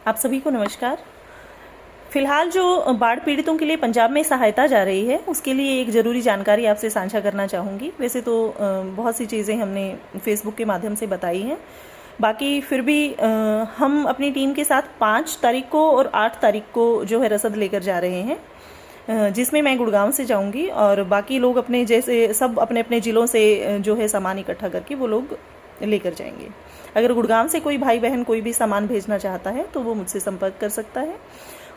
आप सभी को नमस्कार। फिलहाल जो बाढ़ पीड़ितों के लिए पंजाब में सहायता जा रही है, उसके लिए एक ज़रूरी जानकारी आपसे साझा करना चाहूँगी। वैसे तो बहुत सी चीज़ें हमने फेसबुक के माध्यम से बताई हैं, बाकी फिर भी हम अपनी टीम के साथ 5 तारीख को और 8 तारीख को जो है रसद लेकर जा रहे हैं, जिसमें मैं गुड़गांव से जाऊंगी और बाकी लोग अपने जैसे सब अपने अपने ज़िलों से जो है सामान इकट्ठा करके वो लोग लेकर जाएंगे। अगर गुड़गांव से कोई भाई बहन कोई भी सामान भेजना चाहता है तो वो मुझसे संपर्क कर सकता है।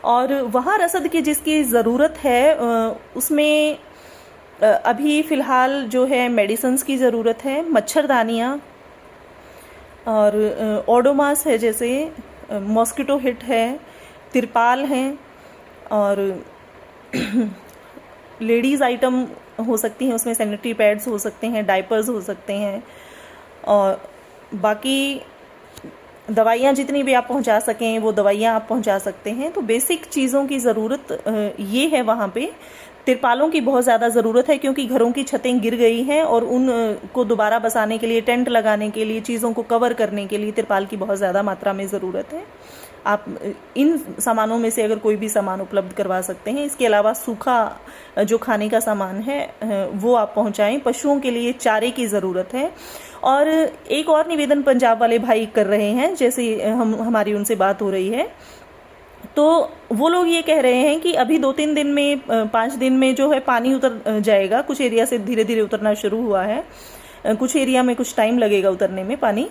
और वहाँ रसद की जिसकी ज़रूरत है उसमें अभी फ़िलहाल जो है मेडिसिन्स की ज़रूरत है, मच्छरदानियाँ और ओडोमास है, जैसे मॉस्किटो हिट है, तिरपाल हैं और लेडीज़ आइटम हो सकती हैं, उसमें सैनिटरी पैड्स हो सकते हैं, डायपर्स हो सकते हैं और बाकी दवाइयाँ जितनी भी आप पहुंचा सकें वो दवाइयाँ आप पहुंचा सकते हैं। तो बेसिक चीज़ों की ज़रूरत ये है। वहाँ पे तिरपालों की बहुत ज़्यादा ज़रूरत है क्योंकि घरों की छतें गिर गई हैं और उन को दोबारा बसाने के लिए, टेंट लगाने के लिए, चीज़ों को कवर करने के लिए तिरपाल की बहुत ज़्यादा मात्रा में ज़रूरत है। आप इन सामानों में से अगर कोई भी सामान उपलब्ध करवा सकते हैं। इसके अलावा सूखा जो खाने का सामान है वो आप पहुंचाएं। पशुओं के लिए चारे की ज़रूरत है। और एक और निवेदन पंजाब वाले भाई कर रहे हैं, जैसे हमारी उनसे बात हो रही है, तो वो लोग ये कह रहे हैं कि अभी 2-3 दिन में 5 दिन में जो है पानी उतर जाएगा। कुछ एरिया से धीरे धीरे उतरना शुरू हुआ है, कुछ एरिया में कुछ टाइम लगेगा उतरने में पानी।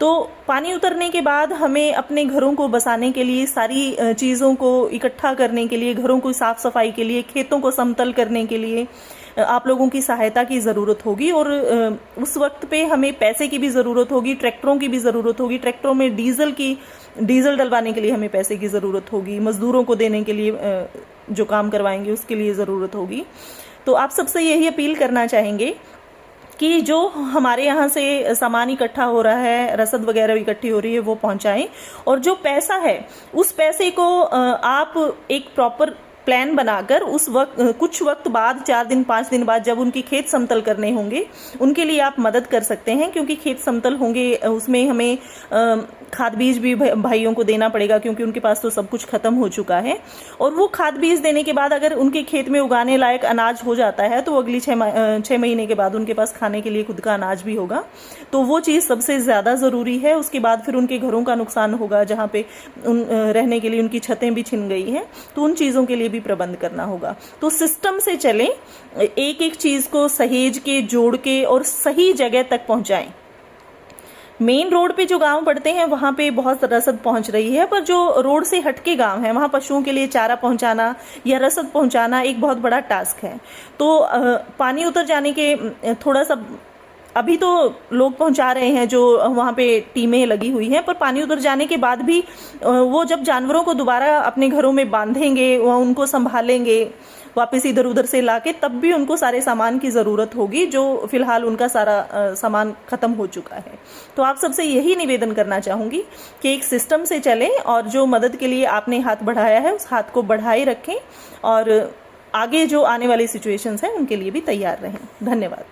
तो पानी उतरने के बाद हमें अपने घरों को बसाने के लिए, सारी चीज़ों को इकट्ठा करने के लिए, घरों को साफ सफाई के लिए, खेतों को समतल करने के लिए आप लोगों की सहायता की ज़रूरत होगी। और उस वक्त पे हमें पैसे की भी ज़रूरत होगी, ट्रैक्टरों की भी ज़रूरत होगी। ट्रैक्टरों में डीजल डलवाने के लिए हमें पैसे की ज़रूरत होगी, मज़दूरों को देने के लिए जो काम करवाएंगे उसके लिए ज़रूरत होगी। तो आप सबसे यही अपील करना चाहेंगे कि जो हमारे यहाँ से सामान इकट्ठा हो रहा है, रसद वगैरह इकट्ठी हो रही है, वो पहुँचाएं। और जो पैसा है उस पैसे को आप एक प्रॉपर प्लान बनाकर उस वक्त, कुछ वक्त बाद, 4 दिन 5 दिन बाद, जब उनकी खेत समतल करने होंगे उनके लिए आप मदद कर सकते हैं। क्योंकि खेत समतल होंगे उसमें हमें खाद बीज भी भाइयों को देना पड़ेगा क्योंकि उनके पास तो सब कुछ खत्म हो चुका है। और वो खाद बीज देने के बाद अगर उनके खेत में उगाने लायक अनाज हो जाता है तो अगली 6 महीने के बाद उनके पास खाने के लिए खुद का अनाज भी होगा। तो वो चीज़ सबसे ज़्यादा ज़रूरी है। उसके बाद फिर उनके घरों का नुकसान होगा, जहाँ पे रहने के लिए उनकी छतें भी छिन गई हैं, तो उन चीज़ों के लिए भी प्रबंध करना होगा। तो सिस्टम से चलें, एक एक चीज़ को सहेज के, जोड़ के और सही जगह तक पहुँचाएं। मेन रोड पे जो गांव पड़ते हैं वहां पे बहुत रसद पहुंच रही है, पर जो रोड से हटके गांव है वहां पशुओं के लिए चारा पहुंचाना या रसद पहुंचाना एक बहुत बड़ा टास्क है। तो पानी उतर जाने के थोड़ा सा अभी तो लोग पहुंचा रहे हैं जो वहाँ पे टीमें लगी हुई हैं, पर पानी उतर जाने के बाद भी वो जब जानवरों को दोबारा अपने घरों में बांधेंगे, वह उनको संभालेंगे वापस इधर उधर से लाके, तब भी उनको सारे सामान की ज़रूरत होगी, जो फिलहाल उनका सारा सामान ख़त्म हो चुका है। तो आप सबसे यही निवेदन करना चाहूँगी कि एक सिस्टम से चलें और जो मदद के लिए आपने हाथ बढ़ाया है उस हाथ को बढ़ाए रखें और आगे जो आने वाली सिचुएशंस हैं उनके लिए भी तैयार रहें। धन्यवाद।